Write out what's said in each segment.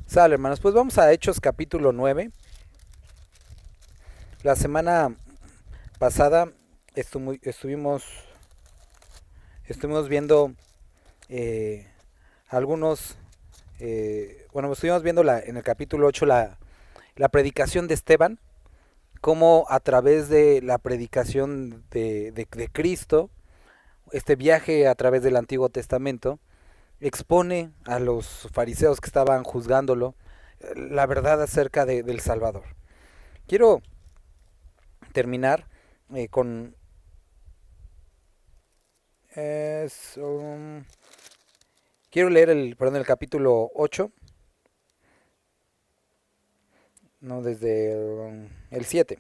Sale, hermanos, pues vamos a Hechos capítulo 9. La semana pasada estuvimos viendo eh, algunos, estuvimos viendo en el capítulo 8 la predicación de Esteban, cómo a través de la predicación de Cristo, este viaje a través del Antiguo Testamento, expone a los fariseos que estaban juzgándolo la verdad acerca del Salvador. Quiero terminar con... quiero leer el capítulo 8, no, desde el 7.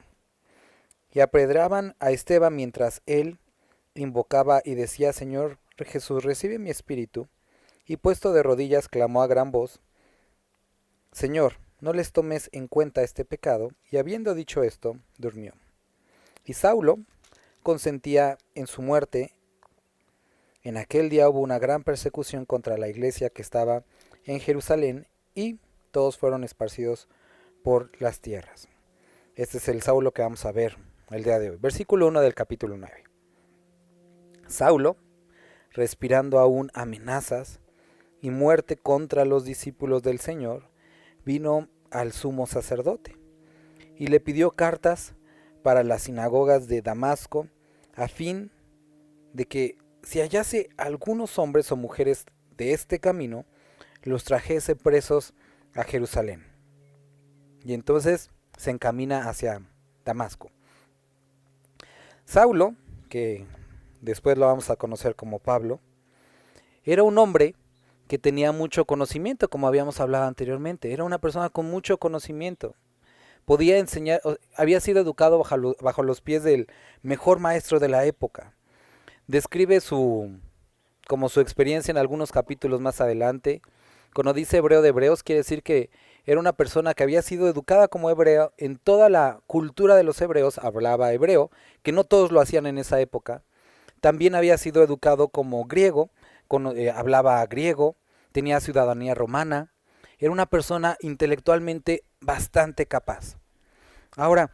Y apedreaban a Esteban mientras él invocaba y decía: Señor Jesús, recibe mi espíritu. Y puesto de rodillas clamó a gran voz: Señor, no les tomes en cuenta este pecado. Y habiendo dicho esto, durmió. Y Saulo consentía en su muerte. En aquel día hubo una gran persecución contra la iglesia que estaba en Jerusalén, y todos fueron esparcidos por las tierras. Este es el Saulo que vamos a ver el día de hoy. Versículo 1 del capítulo 9. Saulo, respirando aún amenazas y muerte contra los discípulos del Señor, vino al sumo sacerdote y le pidió cartas para las sinagogas de Damasco, a fin de que si hallase algunos hombres o mujeres de este camino, los trajese presos a Jerusalén. Y entonces se encamina hacia Damasco. Saulo, que después lo vamos a conocer como Pablo, era un hombre que tenía mucho conocimiento, como habíamos hablado anteriormente. Era una persona con mucho conocimiento. Podía enseñar, había sido educado bajo los pies del mejor maestro de la época. Describe como su experiencia en algunos capítulos más adelante. Cuando dice hebreo de hebreos, quiere decir que era una persona que había sido educada como hebreo. En toda la cultura de los hebreos hablaba hebreo, que no todos lo hacían en esa época. También había sido educado como griego, hablaba griego, tenía ciudadanía romana. Era una persona intelectualmente bastante capaz. Ahora,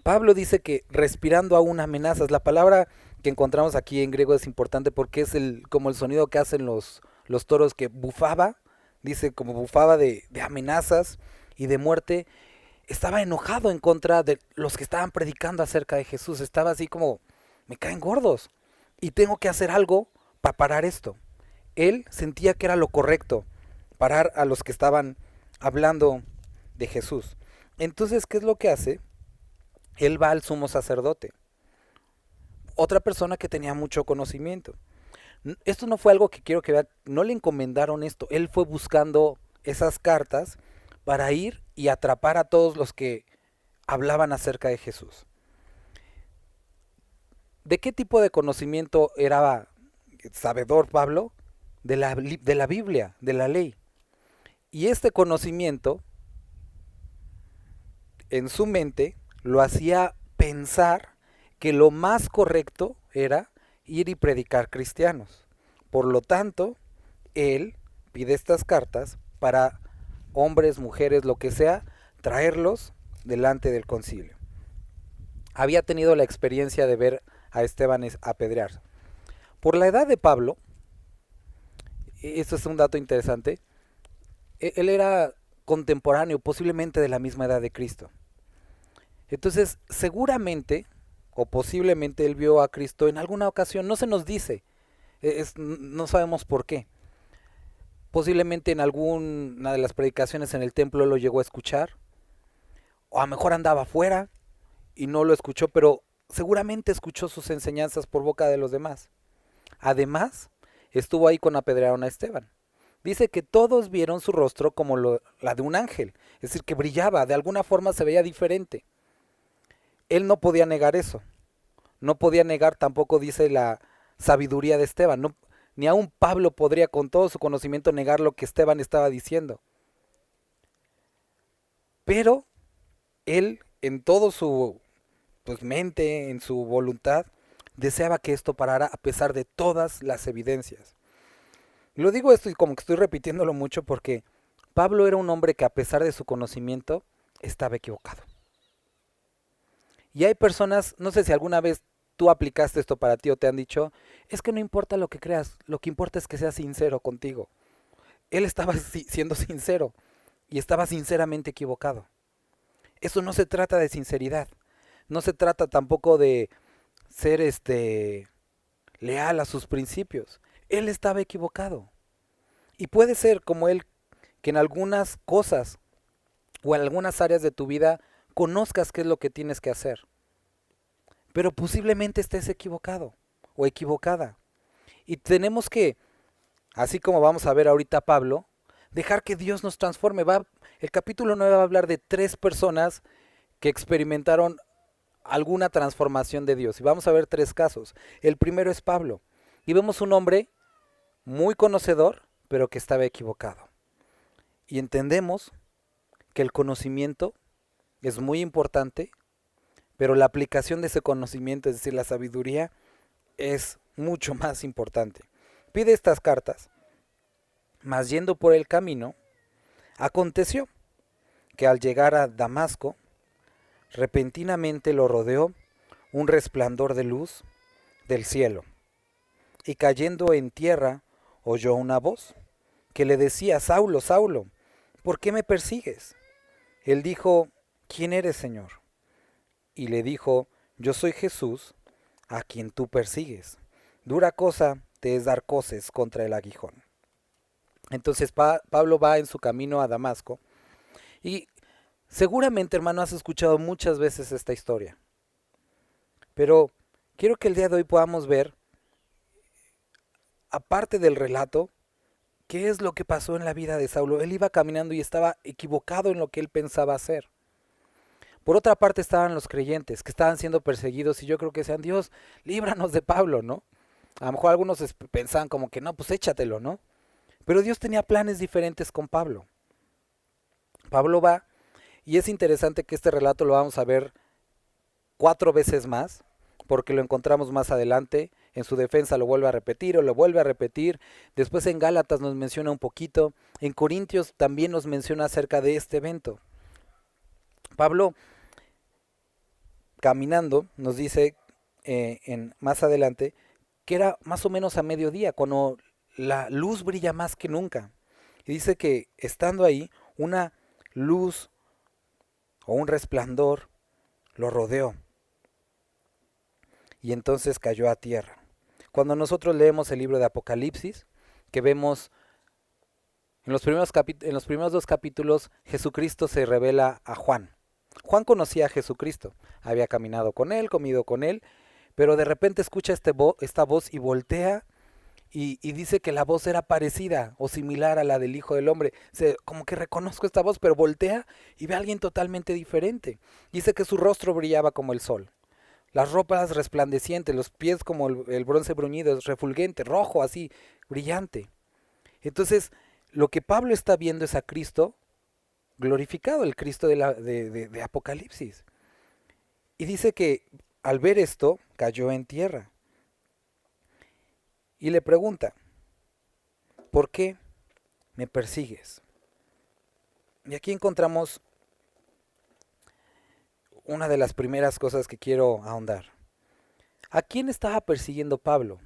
Pablo dice que respirando aún amenazas. La palabra que encontramos aquí en griego es importante porque es como el sonido que hacen los toros, que bufaba, dice como bufaba de amenazas y de muerte. Estaba enojado en contra de los que estaban predicando acerca de Jesús. Estaba así como: me caen gordos y tengo que hacer algo para parar esto. Él sentía que era lo correcto, parar a los que estaban hablando de Jesús. Entonces, ¿qué es lo que hace? Él va al sumo sacerdote, otra persona que tenía mucho conocimiento. Esto no fue algo que quiero que vean, no le encomendaron esto. Él fue buscando esas cartas para ir y atrapar a todos los que hablaban acerca de Jesús. ¿De qué tipo de conocimiento era sabedor Pablo? De la Biblia, de la ley. Y este conocimiento en su mente lo hacía pensar que lo más correcto era ir y predicar cristianos. Por lo tanto, él pide estas cartas para hombres, mujeres, lo que sea, traerlos delante del concilio. Había tenido la experiencia de ver a Esteban apedrearse. Por la edad de Pablo, esto es un dato interesante, él era contemporáneo, posiblemente de la misma edad de Cristo. Entonces, seguramente o posiblemente él vio a Cristo en alguna ocasión, no se nos dice, no sabemos por qué. Posiblemente en alguna de las predicaciones en el templo lo llegó a escuchar, o a lo mejor andaba afuera y no lo escuchó, pero seguramente escuchó sus enseñanzas por boca de los demás. Además, estuvo ahí cuando apedrearon a Esteban. Dice que todos vieron su rostro como la de un ángel, es decir, que brillaba, de alguna forma se veía diferente. Él no podía negar eso. No podía negar tampoco, dice, la sabiduría de Esteban. No, ni aun Pablo podría con todo su conocimiento negar lo que Esteban estaba diciendo. Pero él, en todo su mente, en su voluntad, deseaba que esto parara a pesar de todas las evidencias. Lo digo esto y como que estoy repitiéndolo mucho porque Pablo era un hombre que a pesar de su conocimiento estaba equivocado. Y hay personas, no sé si alguna vez tú aplicaste esto para ti o te han dicho, es que no importa lo que creas, lo que importa es que seas sincero contigo. Él estaba siendo sincero y estaba sinceramente equivocado. Eso no se trata de sinceridad, no se trata tampoco de ser leal a sus principios. Él estaba equivocado. Y puede ser como él que en algunas cosas o en algunas áreas de tu vida conozcas qué es lo que tienes que hacer. Pero posiblemente estés equivocado o equivocada. Y tenemos que, así como vamos a ver ahorita a Pablo, dejar que Dios nos transforme. El capítulo 9 va a hablar de 3 personas que experimentaron alguna transformación de Dios. Y vamos a ver 3 casos. El primero es Pablo. Y vemos un hombre muy conocedor, pero que estaba equivocado. Y entendemos que el conocimiento es muy importante, pero la aplicación de ese conocimiento, es decir, la sabiduría, es mucho más importante. Pide estas cartas, mas yendo por el camino, aconteció que al llegar a Damasco, repentinamente lo rodeó un resplandor de luz del cielo, y cayendo en tierra, oyó una voz que le decía, Saulo, Saulo, ¿por qué me persigues? Él dijo, ¿quién eres, Señor? Y le dijo, yo soy Jesús, a quien tú persigues. Dura cosa te es dar coces contra el aguijón. Entonces Pablo va en su camino a Damasco y seguramente, hermano, has escuchado muchas veces esta historia. Pero quiero que el día de hoy podamos ver, aparte del relato, qué es lo que pasó en la vida de Saulo. Él iba caminando y estaba equivocado en lo que él pensaba hacer. Por otra parte estaban los creyentes que estaban siendo perseguidos y yo creo que decían, Dios, líbranos de Pablo, ¿no? A lo mejor algunos pensaban como que no, pues échatelo, ¿no? Pero Dios tenía planes diferentes con Pablo. Pablo va, y es interesante que este relato lo vamos a ver 4 veces más, porque lo encontramos más adelante. En su defensa lo vuelve a repetir o lo vuelve a repetir. Después en Gálatas nos menciona un poquito. En Corintios también nos menciona acerca de este evento. Pablo, caminando, nos dice más adelante que era más o menos a mediodía, cuando la luz brilla más que nunca. Y dice que estando ahí, una luz o un resplandor lo rodeó. Y entonces cayó a tierra. Cuando nosotros leemos el libro de Apocalipsis, que vemos en los primeros 2 capítulos, Jesucristo se revela a Juan. Juan conocía a Jesucristo, había caminado con él, comido con él, pero de repente escucha esta voz y voltea y dice que la voz era parecida o similar a la del Hijo del Hombre. Como que reconozco esta voz, pero voltea y ve a alguien totalmente diferente. Dice que su rostro brillaba como el sol, las ropas resplandecientes, los pies como el bronce bruñido, refulgente, rojo, así, brillante. Entonces, lo que Pablo está viendo es a Cristo glorificado, el Cristo de Apocalipsis. Y dice que al ver esto, cayó en tierra. Y le pregunta, ¿por qué me persigues? Y aquí encontramos una de las primeras cosas que quiero ahondar. ¿A quién estaba persiguiendo Pablo?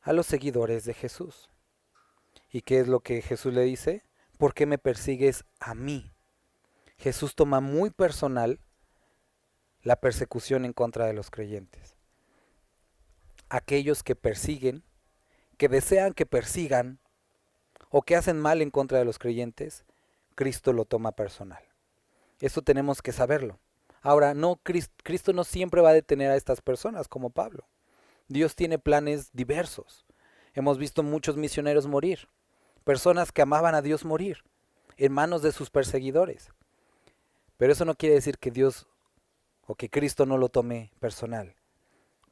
A los seguidores de Jesús. ¿Y qué es lo que Jesús le dice? ¿Por qué me persigues a mí? Jesús toma muy personal la persecución en contra de los creyentes. Aquellos que persiguen, que desean que persigan o que hacen mal en contra de los creyentes, Cristo lo toma personal. Eso tenemos que saberlo. Ahora, no, Cristo no siempre va a detener a estas personas como Pablo. Dios tiene planes diversos. Hemos visto muchos misioneros morir, personas que amaban a Dios morir en manos de sus perseguidores. Pero eso no quiere decir que Dios o que Cristo no lo tome personal.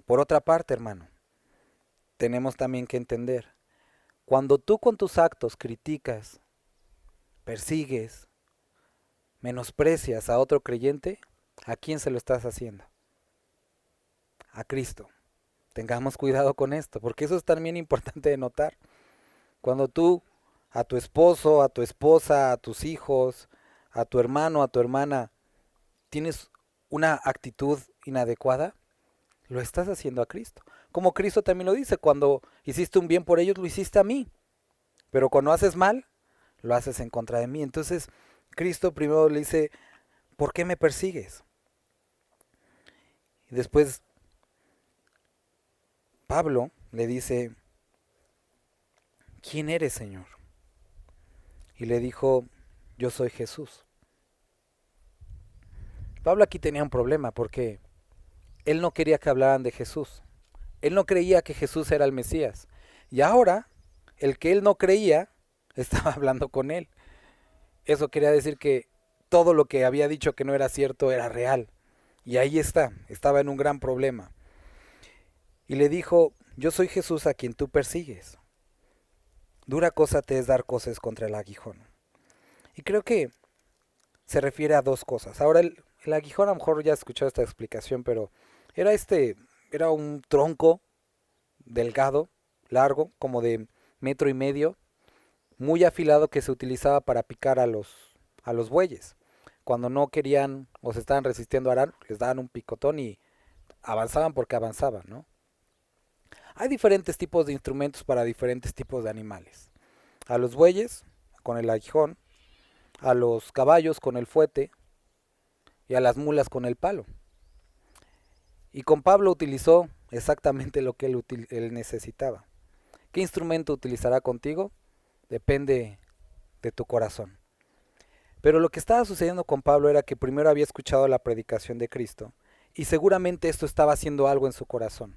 Por otra parte, hermano, tenemos también que entender, cuando tú con tus actos criticas, persigues, menosprecias a otro creyente, ¿a quién se lo estás haciendo? A Cristo. Tengamos cuidado con esto, porque eso es también importante de notar. Cuando tú a tu esposo, a tu esposa, a tus hijos, a tu hermano, a tu hermana, tienes una actitud inadecuada, lo estás haciendo a Cristo. Como Cristo también lo dice, cuando hiciste un bien por ellos, lo hiciste a mí. Pero cuando haces mal, lo haces en contra de mí. Entonces, Cristo primero le dice, ¿por qué me persigues? Y después, Pablo le dice, ¿quién eres, Señor? Y le dijo, yo soy Jesús. Pablo aquí tenía un problema porque él no quería que hablaran de Jesús. Él no creía que Jesús era el Mesías. Y ahora, el que él no creía, estaba hablando con él. Eso quería decir que todo lo que había dicho que no era cierto era real. Y ahí estaba en un gran problema. Y le dijo, yo soy Jesús a quien tú persigues. Dura cosa te es dar cosas contra el aguijón. Y creo que se refiere a dos cosas. Ahora el aguijón, a lo mejor ya he escuchado esta explicación, pero era era un tronco delgado, largo, como de 1,5 metros, muy afilado, que se utilizaba para picar a los bueyes. Cuando no querían o se estaban resistiendo a arar, les daban un picotón y avanzaban porque avanzaban, ¿no? Hay diferentes tipos de instrumentos para diferentes tipos de animales. A los bueyes con el aguijón, a los caballos con el fuete y a las mulas con el palo. Y con Pablo utilizó exactamente lo que él necesitaba. ¿Qué instrumento utilizará contigo? Depende de tu corazón. Pero lo que estaba sucediendo con Pablo era que primero había escuchado la predicación de Cristo y seguramente esto estaba haciendo algo en su corazón.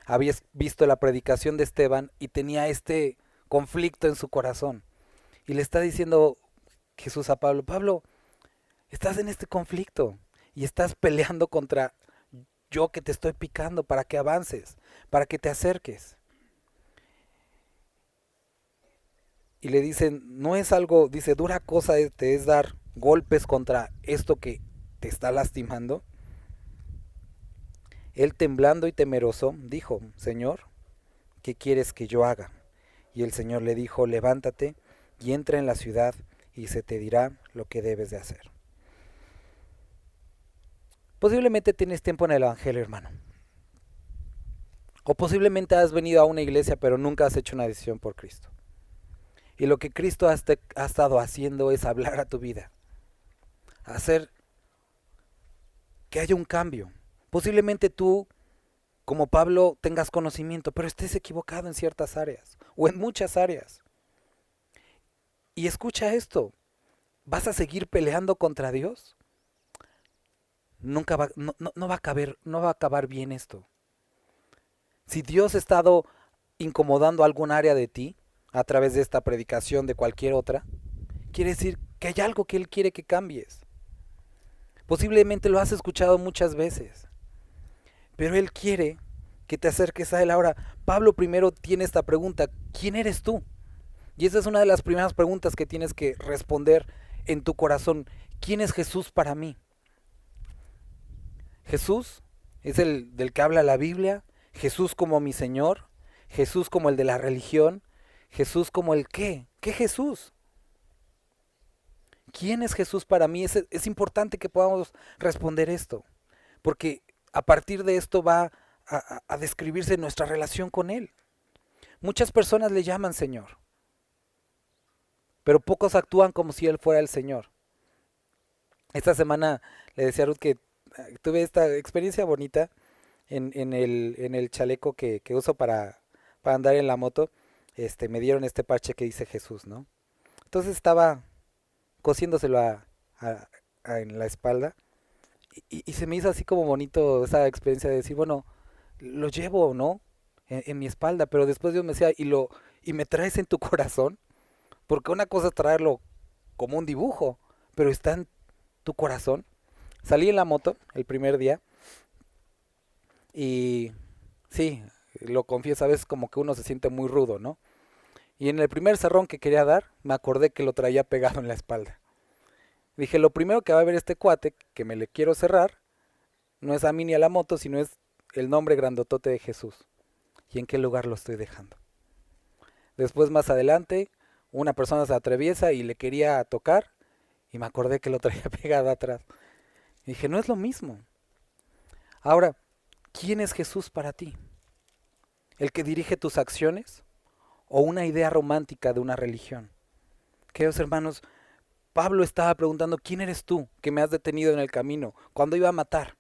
Había visto la predicación de Esteban y tenía este conflicto en su corazón. Y le está diciendo Jesús a Pablo, Pablo, estás en este conflicto y estás peleando contra yo que te estoy picando para que avances, para que te acerques. Y le dicen, no es algo, dice, dura cosa te es dar golpes contra esto que te está lastimando. Él, temblando y temeroso, dijo, Señor, ¿qué quieres que yo haga? Y el Señor le dijo, levántate y entra en la ciudad y se te dirá lo que debes de hacer. Posiblemente tienes tiempo en el Evangelio, hermano. O posiblemente has venido a una iglesia pero nunca has hecho una decisión por Cristo. Y lo que Cristo ha estado haciendo es hablar a tu vida. Hacer que haya un cambio. Posiblemente tú, como Pablo, tengas conocimiento, pero estés equivocado en ciertas áreas o en muchas áreas. Y escucha esto, ¿vas a seguir peleando contra Dios? Nunca va, no va a no va a acabar bien esto. Si Dios ha estado incomodando algún área de ti a través de esta predicación, de cualquier otra, quiere decir que hay algo que Él quiere que cambies. Posiblemente lo has escuchado muchas veces, pero Él quiere que te acerques a Él. Ahora, Pablo primero tiene esta pregunta, ¿quién eres tú? Y esa es una de las primeras preguntas que tienes que responder en tu corazón. ¿Quién es Jesús para mí? Jesús es el del que habla la Biblia, Jesús como mi Señor, Jesús como el de la religión, Jesús como el qué. ¿Qué Jesús? ¿Quién es Jesús para mí? Es importante que podamos responder esto, porque a partir de esto va a describirse nuestra relación con Él. Muchas personas le llaman Señor, pero pocos actúan como si Él fuera el Señor. Esta semana le decía a Ruth que tuve esta experiencia bonita en el chaleco que uso para andar en la moto. Me dieron este parche que dice Jesús, ¿no? Entonces estaba cosiéndoselo en la espalda y se me hizo así como bonito esa experiencia de decir, bueno, lo llevo, ¿no? En mi espalda, pero después Dios me decía, y me traes en tu corazón, porque una cosa es traerlo como un dibujo, pero está en tu corazón. Salí en la moto el primer día y sí, lo confieso, a veces como que uno se siente muy rudo, ¿no? Y en el primer cerrón que quería dar, me acordé que lo traía pegado en la espalda. Dije, lo primero que va a ver este cuate, que me le quiero cerrar, no es a mí ni a la moto, sino es el nombre grandotote de Jesús? ¿Y en qué lugar lo estoy dejando? Después, más adelante, una persona se atraviesa y le quería tocar y me acordé que lo traía pegado atrás. Y dije, no es lo mismo. Ahora, ¿quién es Jesús para ti? ¿El que dirige tus acciones o una idea romántica de una religión? Queridos hermanos, Pablo estaba preguntando, ¿quién eres tú que me has detenido en el camino cuando iba a matar?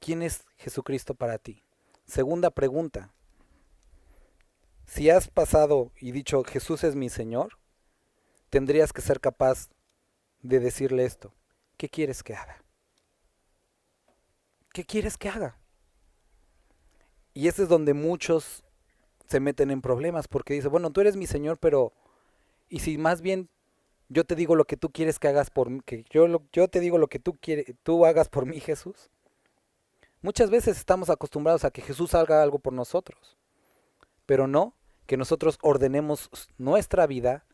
¿Quién es Jesucristo para ti? Segunda pregunta, si has pasado y dicho Jesús es mi Señor, tendrías que ser capaz de decirle esto. ¿Qué quieres que haga? ¿Qué quieres que haga? Y ese es donde muchos se meten en problemas porque dicen, bueno, tú eres mi Señor, pero ¿y si más bien yo te digo lo que tú quieres que hagas por mí, que yo te digo lo que tú hagas por mí, Jesús? Muchas veces estamos acostumbrados a que Jesús haga algo por nosotros, pero no que nosotros ordenemos nuestra vida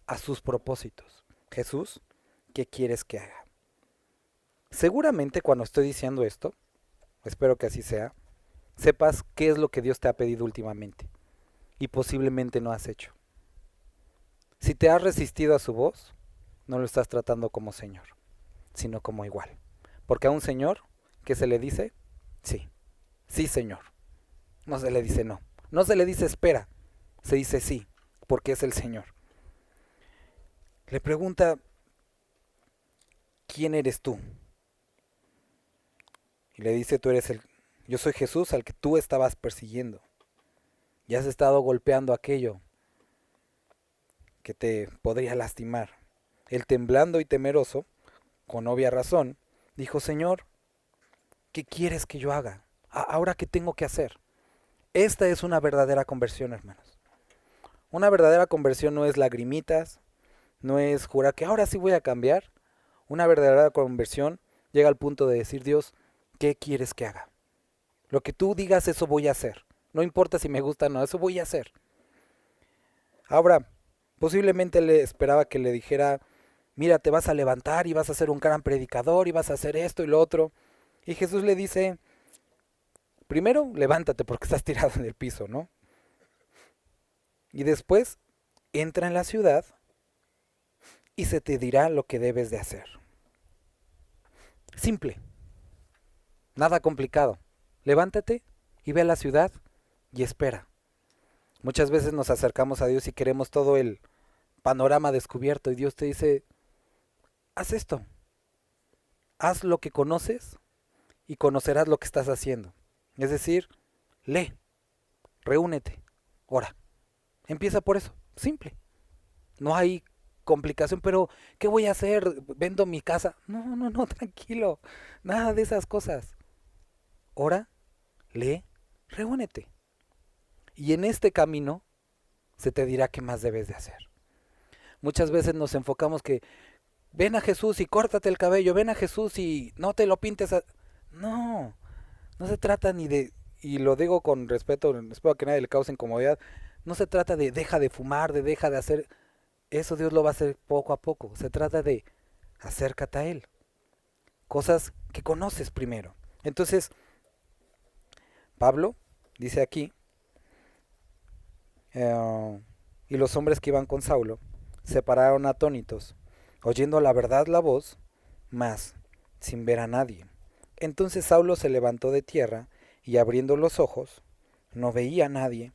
a sus propósitos. Jesús, ¿qué quieres que haga? Seguramente cuando estoy diciendo esto, espero que así sea, sepas qué es lo que Dios te ha pedido últimamente y posiblemente no has hecho. Si te has resistido a su voz, no lo estás tratando como Señor, sino como igual. Porque a un Señor, ¿qué se le dice? Sí, sí Señor. No se le dice no. No se le dice espera, se dice sí, porque es el Señor. Le pregunta, ¿quién eres tú? Y le dice, yo soy Jesús al que tú estabas persiguiendo. Y has estado golpeando aquello que te podría lastimar. Él, temblando y temeroso, con obvia razón, dijo, Señor, ¿qué quieres que yo haga? ¿Ahora qué tengo que hacer? Esta es una verdadera conversión, hermanos. Una verdadera conversión no es lagrimitas, no es jurar que ahora sí voy a cambiar. Una verdadera conversión llega al punto de decir, Dios, ¿qué quieres que haga? Lo que tú digas, eso voy a hacer. No importa si me gusta o no, eso voy a hacer. Ahora, posiblemente le esperaba que le dijera, mira, te vas a levantar y vas a ser un gran predicador y vas a hacer esto y lo otro. Y Jesús le dice, primero, levántate porque estás tirado en el piso, ¿no? Y después, entra en la ciudad y se te dirá lo que debes de hacer. Simple, nada complicado. Levántate y ve a la ciudad y espera. Muchas veces nos acercamos a Dios y queremos todo el panorama descubierto y Dios te dice, haz esto, haz lo que conoces y conocerás lo que estás haciendo. Es decir, lee, reúnete, ora. Empieza por eso, simple. No hay complicación, pero ¿qué voy a hacer? ¿Vendo mi casa? No, tranquilo, nada de esas cosas. Ora, lee, reúnete. Y en este camino se te dirá qué más debes de hacer. Muchas veces nos enfocamos que ven a Jesús y córtate el cabello, ven a Jesús y no te lo pintes. No, no se trata ni de, y lo digo con respeto, espero que nadie le cause incomodidad, no se trata de deja de fumar, de deja de hacer, eso Dios lo va a hacer poco a poco. Se trata de acércate a Él, cosas que conoces primero. Entonces, Pablo dice aquí, y los hombres que iban con Saulo se pararon atónitos, oyendo la verdad la voz, mas sin ver a nadie. Entonces Saulo se levantó de tierra y abriendo los ojos, no veía a nadie,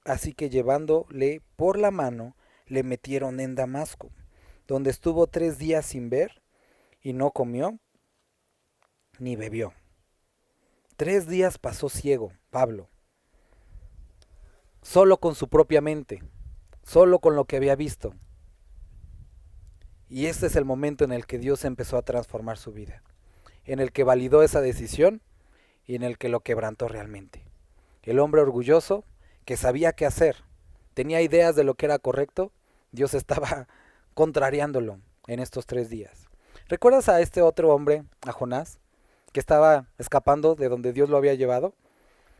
así que llevándole por la mano, le metieron en Damasco, donde estuvo 3 días sin ver, y no comió ni bebió. 3 días pasó ciego Pablo, solo con su propia mente, solo con lo que había visto. Y este es el momento en el que Dios empezó a transformar su vida, en el que validó esa decisión y en el que lo quebrantó realmente. El hombre orgulloso, que sabía qué hacer, tenía ideas de lo que era correcto, Dios estaba contrariándolo en estos 3 días. ¿Recuerdas a este otro hombre, a Jonás, que estaba escapando de donde Dios lo había llevado?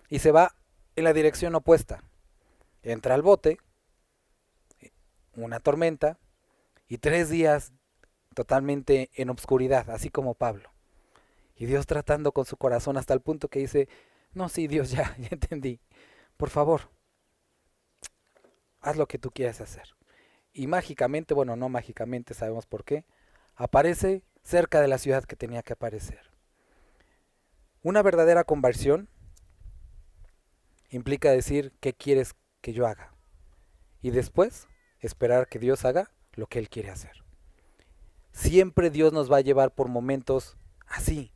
Y se va en la dirección opuesta. Entra al bote, una tormenta, y 3 días totalmente en obscuridad, así como Pablo. Y Dios tratando con su corazón hasta el punto que dice, no, sí, Dios, ya entendí. Por favor, haz lo que tú quieras hacer. Y mágicamente, bueno, no mágicamente, sabemos por qué, aparece cerca de la ciudad que tenía que aparecer. Una verdadera conversión implica decir qué quieres que yo haga. Y después, esperar que Dios haga lo que Él quiere hacer. Siempre Dios nos va a llevar por momentos así,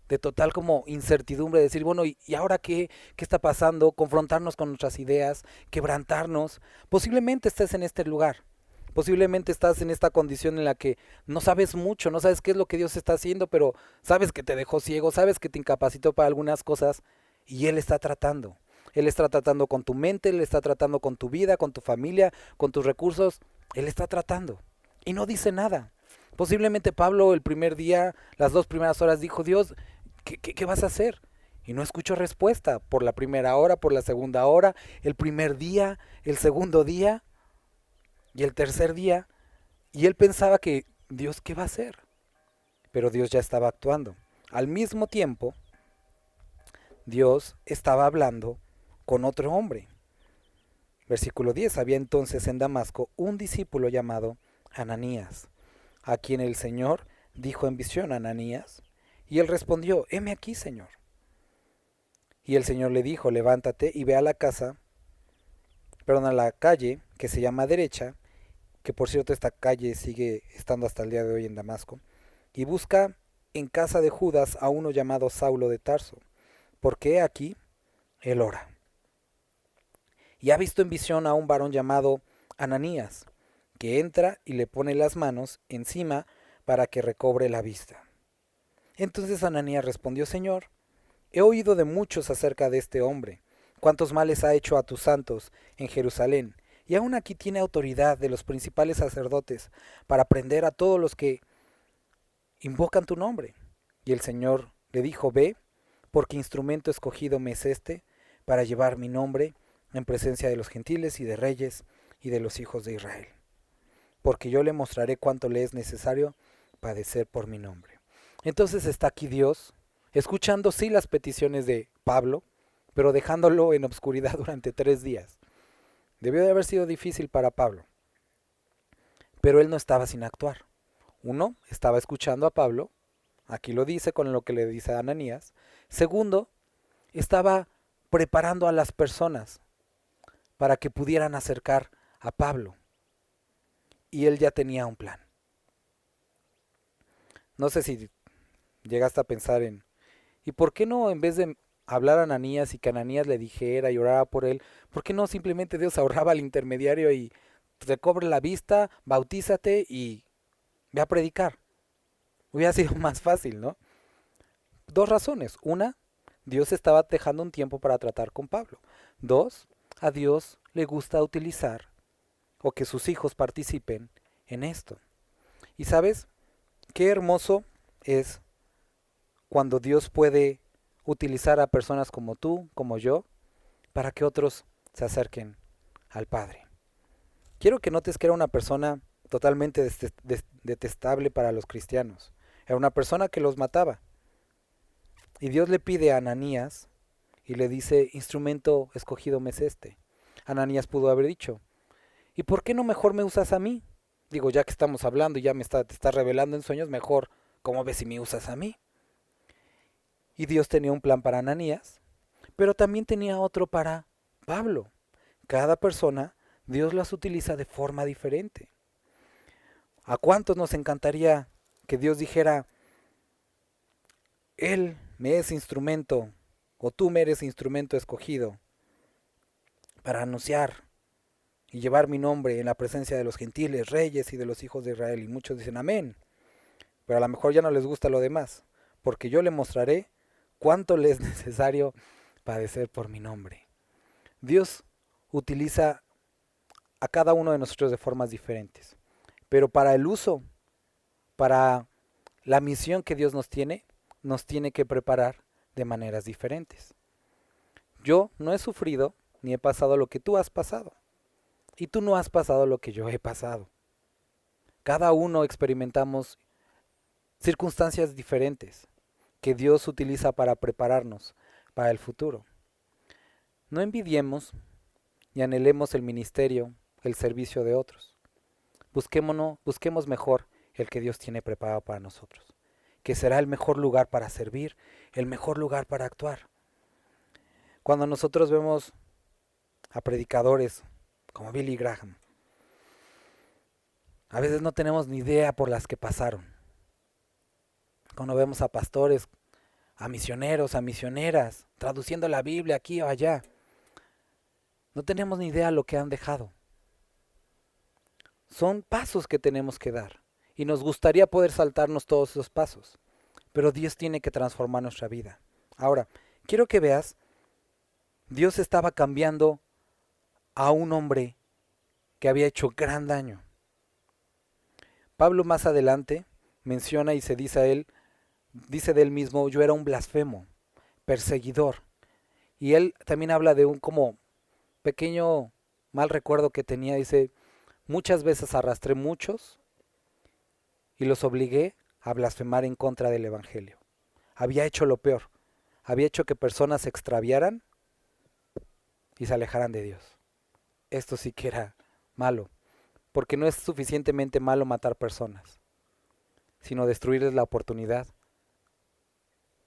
de total como incertidumbre, decir, bueno, ¿y ahora qué está pasando? Confrontarnos con nuestras ideas, quebrantarnos. Posiblemente estés en este lugar, posiblemente estás en esta condición en la que no sabes mucho, no sabes qué es lo que Dios está haciendo, pero sabes que te dejó ciego, sabes que te incapacitó para algunas cosas y Él está tratando. Él está tratando con tu mente, Él está tratando con tu vida, con tu familia, con tus recursos. Él está tratando y no dice nada. Posiblemente Pablo el primer día, las 2 primeras horas dijo, Dios, ¿qué vas a hacer? Y no escuchó respuesta por la primera hora, por la segunda hora, el primer día, el segundo día y el tercer día. Y él pensaba que Dios, ¿qué va a hacer? Pero Dios ya estaba actuando. Al mismo tiempo, Dios estaba hablando con otro hombre. Versículo 10. Había entonces en Damasco un discípulo llamado Ananías, a quien el Señor dijo en visión, Ananías, y él respondió, heme aquí, Señor. Y el Señor le dijo, levántate y ve a la a la calle que se llama Derecha, que por cierto esta calle sigue estando hasta el día de hoy en Damasco, y busca en casa de Judas a uno llamado Saulo de Tarso, porque he aquí, él ora. Y ha visto en visión a un varón llamado Ananías, que entra y le pone las manos encima para que recobre la vista. Entonces Ananías respondió, Señor, he oído de muchos acerca de este hombre, cuántos males ha hecho a tus santos en Jerusalén, y aún aquí tiene autoridad de los principales sacerdotes para prender a todos los que invocan tu nombre. Y el Señor le dijo, ve, porque instrumento escogido me es este, para llevar mi nombre en presencia de los gentiles y de reyes y de los hijos de Israel. Porque yo le mostraré cuánto le es necesario padecer por mi nombre. Entonces está aquí Dios, escuchando sí las peticiones de Pablo, pero dejándolo en obscuridad durante 3 días. Debió de haber sido difícil para Pablo, pero él no estaba sin actuar. Uno, estaba escuchando a Pablo, aquí lo dice con lo que le dice a Ananías. Segundo, estaba preparando a las personas para que pudieran acercar a Pablo. Y él ya tenía un plan. No sé si llegaste a pensar ¿y por qué no en vez de hablar a Ananías y que Ananías le dijera y orara por él, por qué no simplemente Dios ahorraba al intermediario y te cobre la vista, bautízate y ve a predicar? Hubiera sido más fácil, ¿no? 2 razones. Una, Dios estaba dejando un tiempo para tratar con Pablo. 2, a Dios le gusta utilizar o que sus hijos participen en esto. Y sabes, qué hermoso es cuando Dios puede utilizar a personas como tú, como yo, para que otros se acerquen al Padre. Quiero que notes que era una persona totalmente detestable para los cristianos. Era una persona que los mataba. Y Dios le pide a Ananías y le dice, instrumento escogido me es este. Ananías pudo haber dicho, ¿y por qué no mejor me usas a mí? Digo, ya que estamos hablando y ya te estás revelando en sueños, mejor, ¿cómo ves si me usas a mí? Y Dios tenía un plan para Ananías, pero también tenía otro para Pablo. Cada persona, Dios las utiliza de forma diferente. ¿A cuántos nos encantaría que Dios dijera, Él me es instrumento, o tú me eres instrumento escogido para anunciar y llevar mi nombre en la presencia de los gentiles, reyes y de los hijos de Israel? Y muchos dicen amén, pero a lo mejor ya no les gusta lo demás, porque yo le mostraré cuánto le es necesario padecer por mi nombre. Dios utiliza a cada uno de nosotros de formas diferentes, pero para el uso, para la misión que Dios nos tiene que preparar de maneras diferentes. Yo no he sufrido ni he pasado lo que tú has pasado, y tú no has pasado lo que yo he pasado. Cada uno experimentamos circunstancias diferentes que Dios utiliza para prepararnos para el futuro. No envidiemos y anhelemos el ministerio, el servicio de otros. Busquemos mejor el que Dios tiene preparado para nosotros, que será el mejor lugar para servir, el mejor lugar para actuar. Cuando nosotros vemos a predicadores como Billy Graham, a veces no tenemos ni idea por las que pasaron. Cuando vemos a pastores, a misioneros, a misioneras, traduciendo la Biblia aquí o allá, no tenemos ni idea lo que han dejado. Son pasos que tenemos que dar y nos gustaría poder saltarnos todos esos pasos, pero Dios tiene que transformar nuestra vida. Ahora, quiero que veas, Dios estaba cambiando a un hombre que había hecho gran daño. Pablo más adelante menciona y se dice de él mismo, yo era un blasfemo, perseguidor. Y él también habla de un como pequeño mal recuerdo que tenía, dice, muchas veces arrastré muchos y los obligué a blasfemar en contra del Evangelio. Había hecho lo peor, había hecho que personas se extraviaran y se alejaran de Dios. Esto sí que era malo, porque no es suficientemente malo matar personas, sino destruirles la oportunidad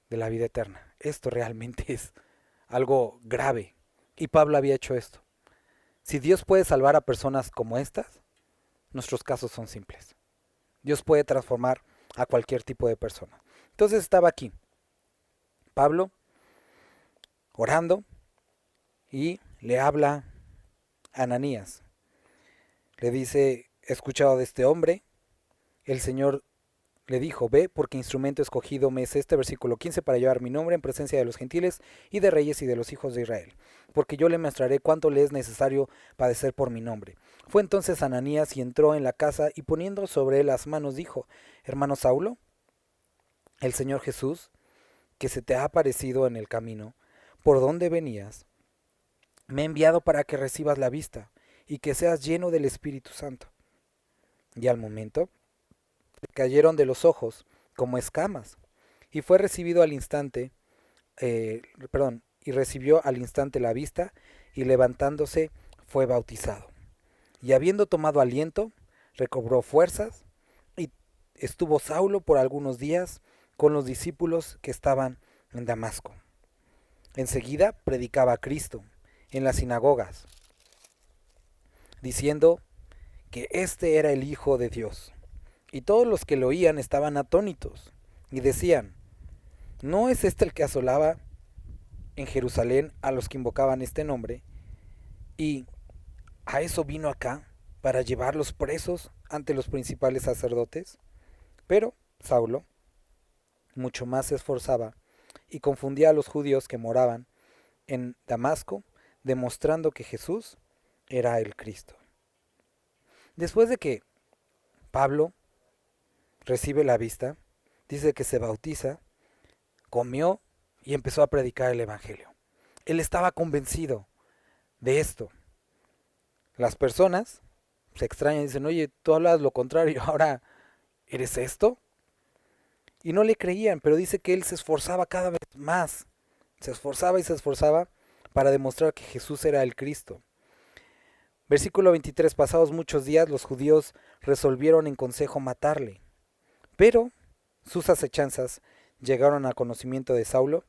de la vida eterna. Esto realmente es algo grave, y Pablo había hecho esto. Si Dios puede salvar a personas como estas, nuestros casos son simples. Dios puede transformar a cualquier tipo de persona. Entonces estaba aquí Pablo orando y le habla a Ananías. Le dice, he escuchado de este hombre, el Señor le dijo, ve porque instrumento escogido me es este, versículo 15, para llevar mi nombre en presencia de los gentiles y de reyes y de los hijos de Israel, porque yo le mostraré cuánto le es necesario padecer por mi nombre. Fue entonces Ananías y entró en la casa y poniendo sobre él las manos dijo, hermano Saulo, el Señor Jesús, que se te ha aparecido en el camino, por donde venías, me ha enviado para que recibas la vista y que seas lleno del Espíritu Santo. Y al momento le cayeron de los ojos como escamas, y fue recibido al instante, y recibió al instante la vista, y levantándose fue bautizado. Y habiendo tomado aliento, recobró fuerzas, y estuvo Saulo por algunos días con los discípulos que estaban en Damasco. Enseguida predicaba a Cristo en las sinagogas, diciendo que este era el Hijo de Dios. Y todos los que lo oían estaban atónitos y decían, ¿no es este el que asolaba en Jerusalén a los que invocaban este nombre? Y a eso vino acá, para llevarlos presos ante los principales sacerdotes. Pero Saulo mucho más se esforzaba y confundía a los judíos que moraban en Damasco, demostrando que Jesús era el Cristo. Después de que Pablo recibe la vista, dice que se bautiza, comió y empezó a predicar el Evangelio. Él estaba convencido de esto. Las personas se extrañan y dicen, oye, tú hablas lo contrario, ahora ¿eres esto? Y no le creían, pero dice que él se esforzaba cada vez más. Se esforzaba y se esforzaba para demostrar que Jesús era el Cristo. Versículo 23, pasados muchos días los judíos resolvieron en consejo matarle. Pero sus acechanzas llegaron al conocimiento de Saulo,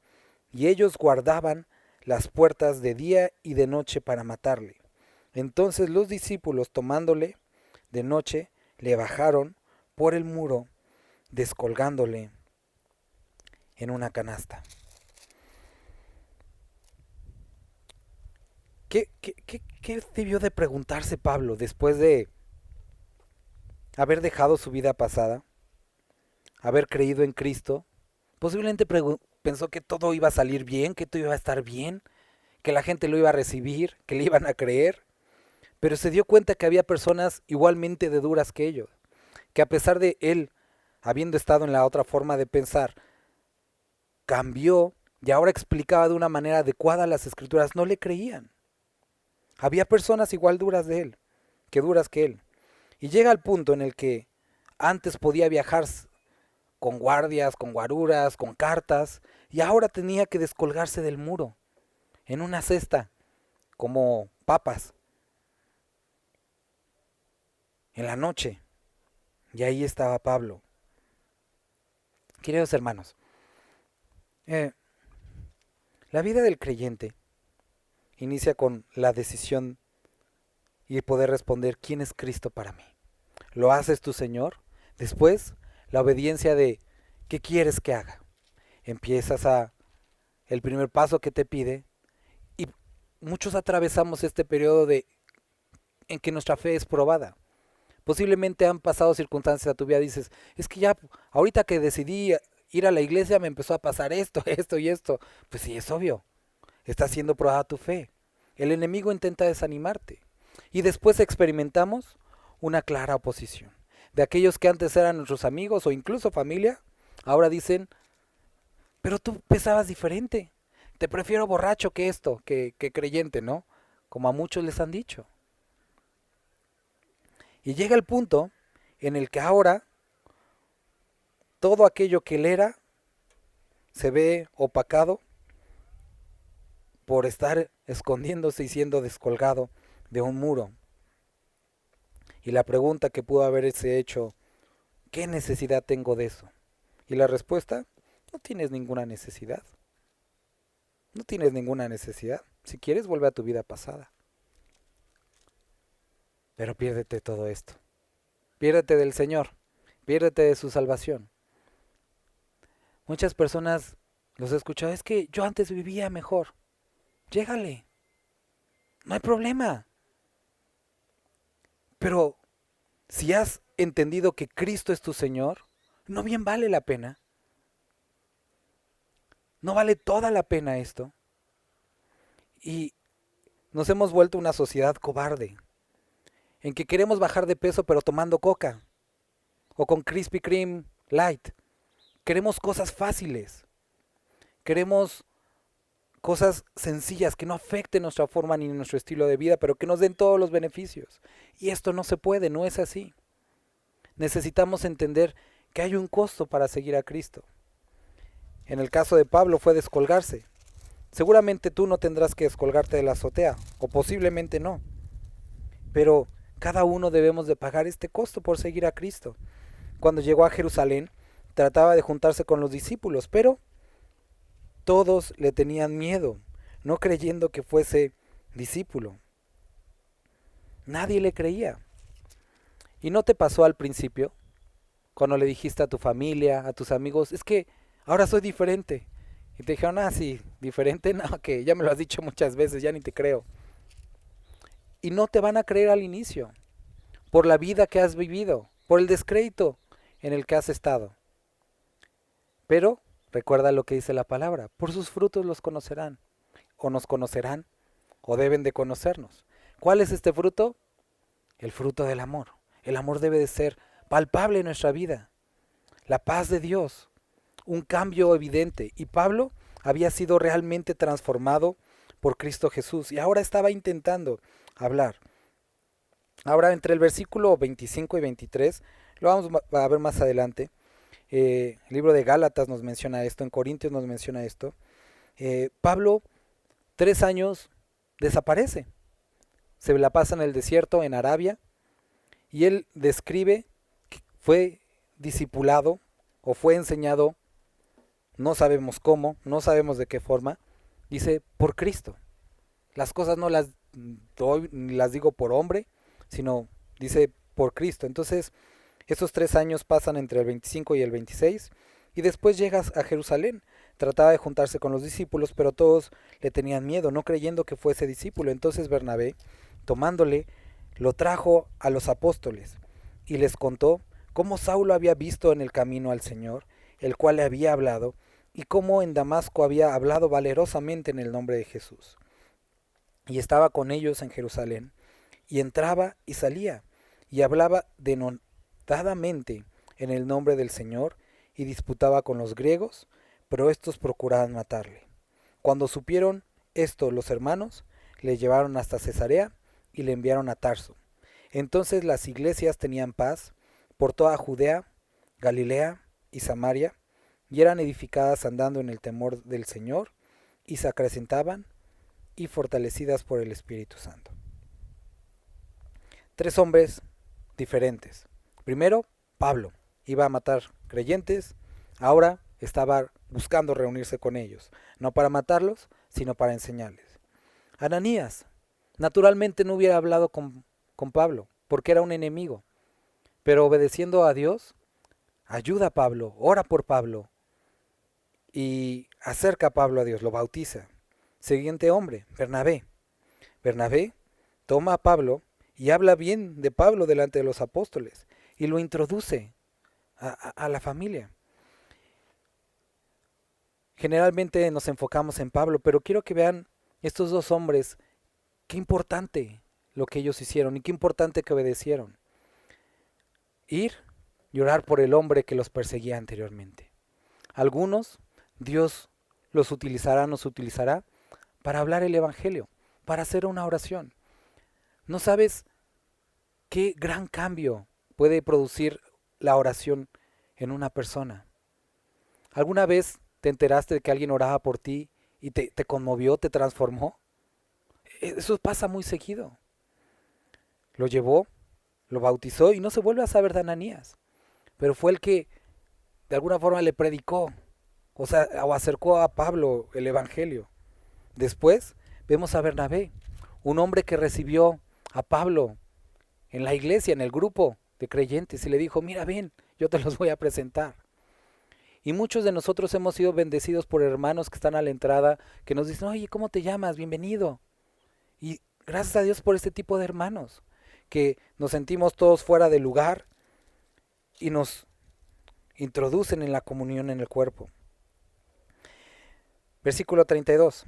y ellos guardaban las puertas de día y de noche para matarle. Entonces los discípulos, tomándole de noche, le bajaron por el muro, descolgándole en una canasta. ¿Qué debió de preguntarse Pablo después de haber dejado su vida pasada, haber creído en Cristo? Posiblemente pensó que todo iba a salir bien, que todo iba a estar bien, que la gente lo iba a recibir, que le iban a creer, pero se dio cuenta que había personas igualmente de duras que ellos, que a pesar de él, habiendo estado en la otra forma de pensar, cambió y ahora explicaba de una manera adecuada las escrituras, no le creían. Había personas igual duras que él. Y llega al punto en el que antes podía viajar con guardias, con guaruras, con cartas, y ahora tenía que descolgarse del muro, en una cesta, como papas, en la noche. Y ahí estaba Pablo. Queridos hermanos, eh, la vida del creyente inicia con la decisión y poder responder ¿quién es Cristo para mí? ¿Lo haces tu Señor? Después, la obediencia de ¿qué quieres que haga? Empiezas a el primer paso que te pide y muchos atravesamos este periodo en que nuestra fe es probada. Posiblemente han pasado circunstancias a tu vida, dices, es que ya ahorita que decidí ir a la iglesia me empezó a pasar esto, esto y esto. Pues sí, es obvio, está siendo probada tu fe. El enemigo intenta desanimarte. Y después experimentamos una clara oposición. De aquellos que antes eran nuestros amigos o incluso familia, ahora dicen, pero tú pensabas diferente. Te prefiero borracho que esto, que creyente, ¿no? Como a muchos les han dicho. Y llega el punto en el que ahora todo aquello que él era se ve opacado por estar escondiéndose y siendo descolgado de un muro. Y la pregunta que pudo haberse hecho, ¿qué necesidad tengo de eso? Y la respuesta, no tienes ninguna necesidad. No tienes ninguna necesidad. Si quieres, vuelve a tu vida pasada. Pero piérdete todo esto. Piérdete del Señor. Piérdete de su salvación. Muchas personas los he escuchado, es que yo antes vivía mejor. Llégale. No hay problema. Pero si has entendido que Cristo es tu Señor, no bien vale la pena. No vale toda la pena esto. Y nos hemos vuelto una sociedad cobarde, en que queremos bajar de peso pero tomando coca, o con Krispy Kreme Light. Queremos cosas fáciles. Queremos cosas sencillas que no afecten nuestra forma ni nuestro estilo de vida, pero que nos den todos los beneficios. Y esto no se puede, no es así. Necesitamos entender que hay un costo para seguir a Cristo. En el caso de Pablo fue descolgarse. Seguramente tú no tendrás que descolgarte de la azotea, o posiblemente no. Pero cada uno debemos de pagar este costo por seguir a Cristo. Cuando llegó a Jerusalén, trataba de juntarse con los discípulos, pero todos le tenían miedo, no creyendo que fuese discípulo. Nadie le creía. ¿Y no te pasó al principio, cuando le dijiste a tu familia, a tus amigos, es que ahora soy diferente? Y te dijeron, ah, sí, diferente, no, que ya me lo has dicho muchas veces, ya ni te creo. Y no te van a creer al inicio, por la vida que has vivido, por el descrédito en el que has estado. Pero recuerda lo que dice la palabra, por sus frutos los conocerán, o nos conocerán, o deben de conocernos. ¿Cuál es este fruto? El fruto del amor. El amor debe de ser palpable en nuestra vida. La paz de Dios, un cambio evidente. Y Pablo había sido realmente transformado por Cristo Jesús y ahora estaba intentando hablar. Ahora entre el versículo 25 y 23, lo vamos a ver más adelante. El libro de Gálatas nos menciona esto, en Corintios nos menciona esto. Pablo 3 años desaparece, se la pasa en el desierto en Arabia y él describe que fue discipulado o fue enseñado, no sabemos cómo, no sabemos de qué forma, dice por Cristo. Las cosas no las doy ni las digo por hombre, sino dice por Cristo. Entonces esos 3 años pasan entre el 25 y el 26 y después llegas a Jerusalén. Trataba de juntarse con los discípulos, pero todos le tenían miedo, no creyendo que fuese discípulo. Entonces Bernabé, tomándole, lo trajo a los apóstoles y les contó cómo Saulo había visto en el camino al Señor, el cual le había hablado, y cómo en Damasco había hablado valerosamente en el nombre de Jesús. Y estaba con ellos en Jerusalén, y entraba y salía, y hablaba denotadamente en el nombre del Señor, y disputaba con los griegos, pero estos procuraban matarle. Cuando supieron esto los hermanos, le llevaron hasta Cesarea y le enviaron a Tarso. Entonces las iglesias tenían paz por toda Judea, Galilea y Samaria, y eran edificadas andando en el temor del Señor, y se acrecentaban y fortalecidas por el Espíritu Santo. 3 hombres diferentes. Primero, Pablo iba a matar creyentes, ahora estaba buscando reunirse con ellos, no para matarlos, sino para enseñarles. Ananías, naturalmente no hubiera hablado con Pablo, porque era un enemigo, pero obedeciendo a Dios, ayuda a Pablo, ora por Pablo, y acerca a Pablo a Dios, lo bautiza. Siguiente hombre, Bernabé. Bernabé toma a Pablo y habla bien de Pablo delante de los apóstoles y lo introduce a la familia. Generalmente nos enfocamos en Pablo, pero quiero que vean estos 2 hombres, qué importante lo que ellos hicieron y qué importante que obedecieron. Ir y orar por el hombre que los perseguía anteriormente. Algunos, Dios los utilizará, nos utilizará para hablar el evangelio, para hacer una oración. No sabes qué gran cambio puede producir la oración en una persona. ¿Alguna vez te enteraste de que alguien oraba por ti y te conmovió, te transformó? Eso pasa muy seguido. Lo llevó, lo bautizó y no se vuelve a saber de Ananías, pero fue el que de alguna forma le predicó, o acercó a Pablo el evangelio. Después vemos a Bernabé, un hombre que recibió a Pablo en la iglesia, en el grupo de creyentes, y le dijo, mira, ven, yo te los voy a presentar. Y muchos de nosotros hemos sido bendecidos por hermanos que están a la entrada, que nos dicen, oye, ¿cómo te llamas? Bienvenido. Y gracias a Dios por este tipo de hermanos, que nos sentimos todos fuera de lugar y nos introducen en la comunión en el cuerpo. Versículo 32.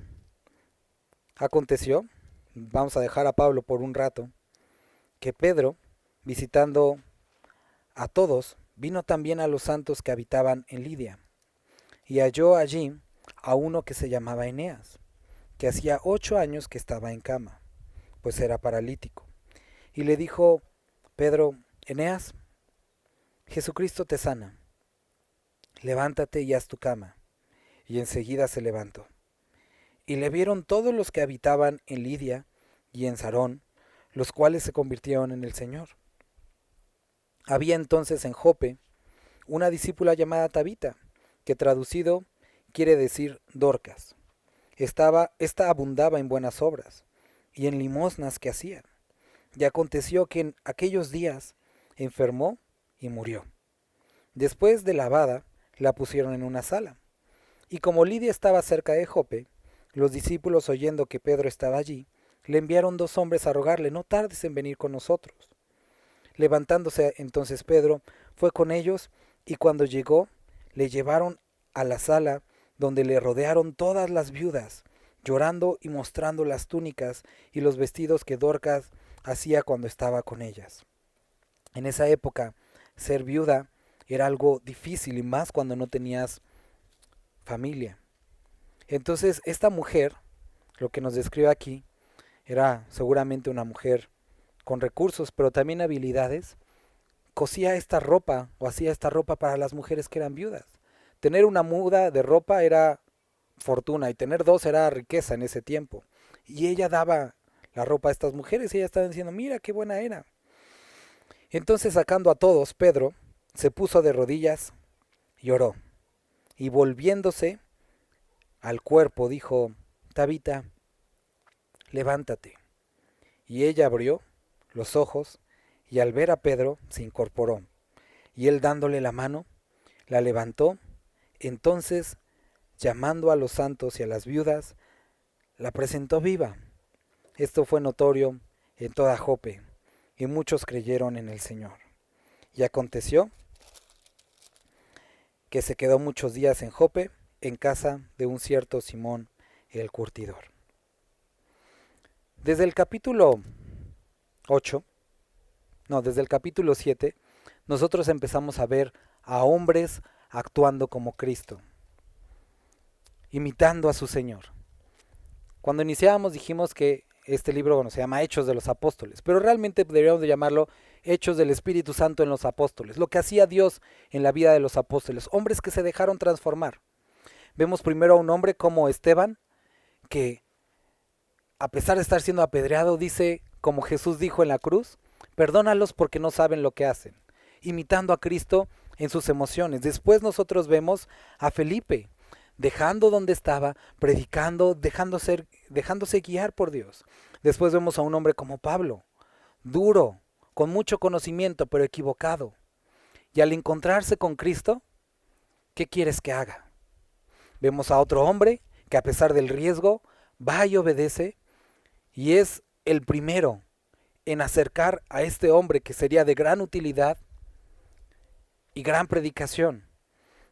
Aconteció, vamos a dejar a Pablo por un rato, que Pedro, visitando a todos, vino también a los santos que habitaban en Lidia, y halló allí a uno que se llamaba Eneas, que hacía 8 años que estaba en cama, pues era paralítico. Y le dijo Pedro, Eneas, Jesucristo te sana, levántate y haz tu cama. Y enseguida se levantó. Y le vieron todos los que habitaban en Lidia y en Sarón, los cuales se convirtieron en el Señor. Había entonces en Jope una discípula llamada Tabita, que traducido quiere decir Dorcas. Esta abundaba en buenas obras y en limosnas que hacían. Y aconteció que en aquellos días enfermó y murió. Después de lavada, la pusieron en una sala. Y como Lidia estaba cerca de Jope, los discípulos, oyendo que Pedro estaba allí, le enviaron 2 hombres a rogarle, no tardes en venir con nosotros. Levantándose entonces Pedro, fue con ellos, y cuando llegó, le llevaron a la sala, donde le rodearon todas las viudas, llorando y mostrando las túnicas y los vestidos que Dorcas hacía cuando estaba con ellas. En esa época, ser viuda era algo difícil, y más cuando no tenías familia. Entonces esta mujer, lo que nos describe aquí, era seguramente una mujer con recursos, pero también habilidades. Cosía esta ropa o hacía esta ropa para las mujeres que eran viudas. Tener una muda de ropa era fortuna y tener 2 era riqueza en ese tiempo. Y ella daba la ropa a estas mujeres y ella estaba diciendo, mira qué buena era. Entonces, sacando a todos, Pedro se puso de rodillas y oró. Y volviéndose al cuerpo dijo, Tabita, levántate. Y ella abrió los ojos y al ver a Pedro se incorporó. Y él, dándole la mano, la levantó. Entonces, llamando a los santos y a las viudas, la presentó viva. Esto fue notorio en toda Jope, y muchos creyeron en el Señor. Y aconteció que se quedó muchos días en Jope, en casa de un cierto Simón el curtidor. Desde el capítulo 7, nosotros empezamos a ver a hombres actuando como Cristo, imitando a su Señor. Cuando iniciábamos dijimos que este libro se llama Hechos de los Apóstoles, pero realmente deberíamos de llamarlo hechos del Espíritu Santo en los apóstoles, lo que hacía Dios en la vida de los apóstoles, hombres que se dejaron transformar. Vemos primero a un hombre como Esteban, que a pesar de estar siendo apedreado, dice, como Jesús dijo en la cruz, perdónalos porque no saben lo que hacen, imitando a Cristo en sus emociones. Después nosotros vemos a Felipe, dejando donde estaba, predicando, dejándose guiar por Dios. Después vemos a un hombre como Pablo, duro, con mucho conocimiento, pero equivocado. Y al encontrarse con Cristo, ¿qué quieres que haga? Vemos a otro hombre que a pesar del riesgo, va y obedece, y es el primero en acercar a este hombre que sería de gran utilidad y gran predicación.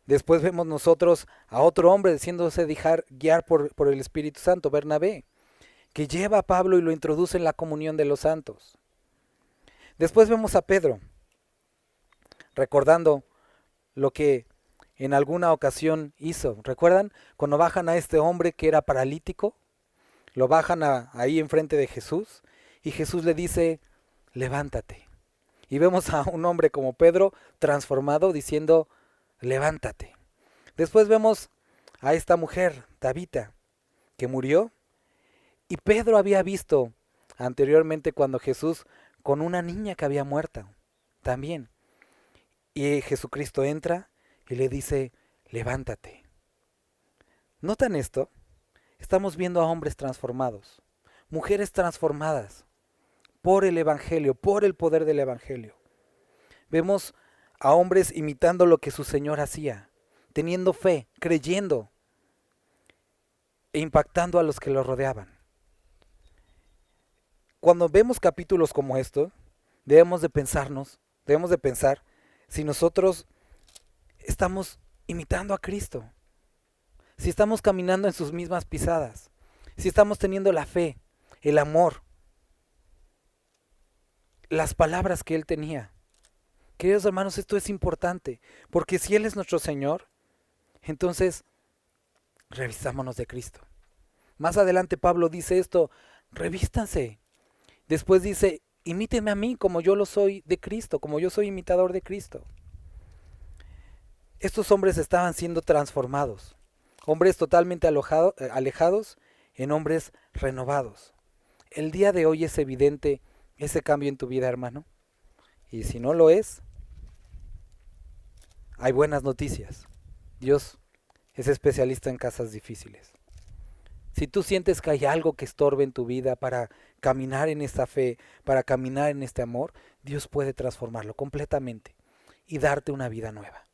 Después vemos nosotros a otro hombre diciéndose dejar guiar por el Espíritu Santo, Bernabé, que lleva a Pablo y lo introduce en la comunión de los santos. Después vemos a Pedro, recordando lo que en alguna ocasión hizo. ¿Recuerdan? Cuando bajan a este hombre que era paralítico, lo bajan ahí enfrente de Jesús y Jesús le dice, levántate. Y vemos a un hombre como Pedro transformado diciendo, levántate. Después vemos a esta mujer, Tabita, que murió. Y Pedro había visto anteriormente cuando Jesús con una niña que había muerto también. Y Jesucristo entra y le dice, levántate. ¿Notan esto? Estamos viendo a hombres transformados, mujeres transformadas por el Evangelio, por el poder del Evangelio. Vemos a hombres imitando lo que su Señor hacía, teniendo fe, creyendo e impactando a los que los rodeaban. Cuando vemos capítulos como estos, debemos de pensar si nosotros estamos imitando a Cristo, si estamos caminando en sus mismas pisadas, si estamos teniendo la fe, el amor, las palabras que Él tenía. Queridos hermanos, esto es importante, porque si Él es nuestro Señor, entonces revistámonos de Cristo. Más adelante Pablo dice esto, revístanse. Después dice, imítenme a mí como yo lo soy de Cristo, como yo soy imitador de Cristo. Estos hombres estaban siendo transformados, hombres totalmente alejados en hombres renovados. El día de hoy es evidente ese cambio en tu vida, hermano. Y si no lo es, hay buenas noticias. Dios es especialista en casas difíciles. Si tú sientes que hay algo que estorbe en tu vida para caminar en esta fe, para caminar en este amor, Dios puede transformarlo completamente y darte una vida nueva.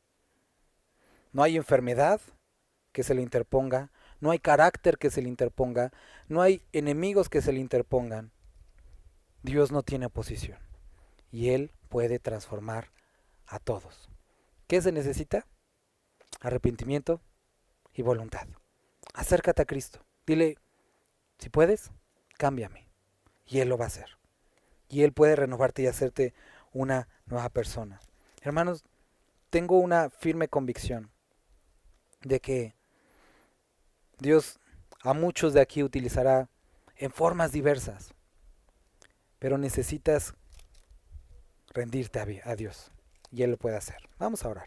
No hay enfermedad que se le interponga, no hay carácter que se le interponga, no hay enemigos que se le interpongan. Dios no tiene oposición y Él puede transformar a todos. ¿Qué se necesita? Arrepentimiento y voluntad. Acércate a Cristo. Dile, si puedes, cámbiame. Y Él lo va a hacer. Y Él puede renovarte y hacerte una nueva persona. Hermanos, tengo una firme convicción de que Dios a muchos de aquí utilizará en formas diversas. Pero necesitas rendirte a Dios. Y Él lo puede hacer. Vamos a orar.